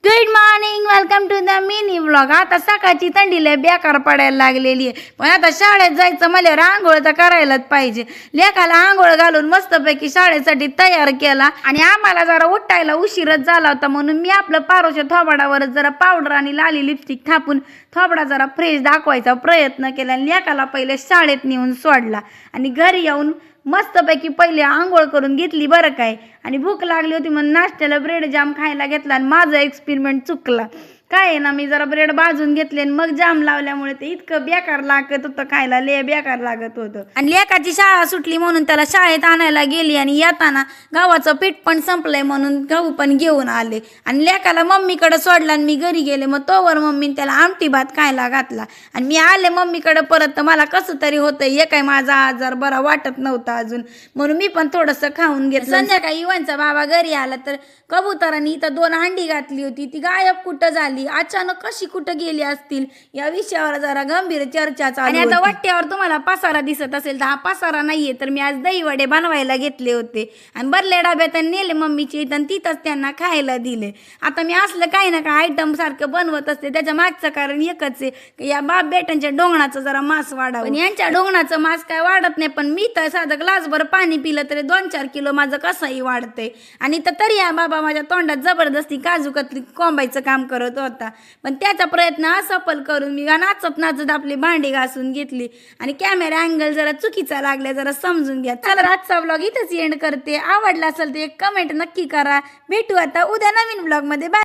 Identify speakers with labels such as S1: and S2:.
S1: Good morning, welcome to the mini vlog. आता सकाळची थंडीला बेकार पडायला लागलेली आहे, पण आता शाळेत जायचं म्हणल्यावर आंघोळ तर करायलाच पाहिजे. लेकाला आंघोळ घालून मस्तपैकी शाळेसाठी तयार केला आणि आम्हाला जरा उठायला उशीरच झाला होता, म्हणून मी आपलं पारोच्या थोबाडावरच जरा पावडर आणि लाली लिपस्टिक थापून थोबडा जरा फ्रेश दाखवायचा प्रयत्न केला आणि लेकाला पहिले शाळेत नेऊन सोडला आणि घरी येऊन मस्तपैकी पहिले आंघोळ करून घेतली बरं काय. आणि भूक लागली होती म्हणून नाश्त्याला ब्रेड जाम खायला घेतला आणि माझा एक्सपेरिमेंट चुकला. काय आहे ना, मी जरा ब्रेड भाजून घेतले आणि मग जाम लावल्यामुळे ते इतकं बेकार लागत होतं खायला, लय बेकार लागत होतं. आणि लेकाची शाळा सुटली म्हणून त्याला शाळेत आणायला गेली आणि येताना गव्हाचं पीठ पण संपलंय म्हणून गहू पण घेऊन आले आणि लेकाला मम्मीकडे सोडला आणि मी घरी गेले. मग तोवर मम्मीने त्याला आमटी भात खायला घातला आणि मी आले मम्मीकडे परत. तर मला कसं तरी होतं, हे काय माझा आजार बरा वाटत नव्हता अजून, म्हणून मी पण थोडंसं खाऊन घेतलं. संध्याकाळी इवांचा बाबा घरी आला तर कबुतरांनी इथं 2 अंडी घातली होती, ती गायब कुठं झाली, अचानक कशी कुठं गेली असतील, या विषयावर जरा गंभीर चर्चा चालू. आणि आता वाट्यावर तुम्हाला पसारा दिसत असेल तर हा पसारा नाहीये, तर मी आज दही वडे बनवायला घेतले होते आणि बरले डब्यात नेले मम्मीची इथं आणि तिथंच त्यांना खायला दिले. आता मी असलं काही ना काही आयटम सारखं बनवत असते, त्याच्या मागचं कारण एकच आहे की या बाप बेटांच्या डोंगणाचं जरा मांस वाढावं. पण यांच्या डोंगणाचं मांस काय वाढत नाही, पण मी तर साधं ग्लासभर पाणी पिलं तरी 2-4 किलो माझं कसंही वाढतंय. आणि तरी या बाबा माझ्या तोंडात जबरदस्ती काजू कतली कोंबायचं काम करत होता, पण त्याचा प्रयत्न असफल करून मी नाचत नाचत आपली भांडी घासून घेतली आणि कॅमेरा अँगल जरा चुकीचा लागला, जरा समजून घ्या. चला आजचा व्लॉग इथंच एंड करते. आवडला असेल तर एक कमेंट नक्की करा. भेटू आता उद्या नवीन व्लॉग मध्ये. बाय.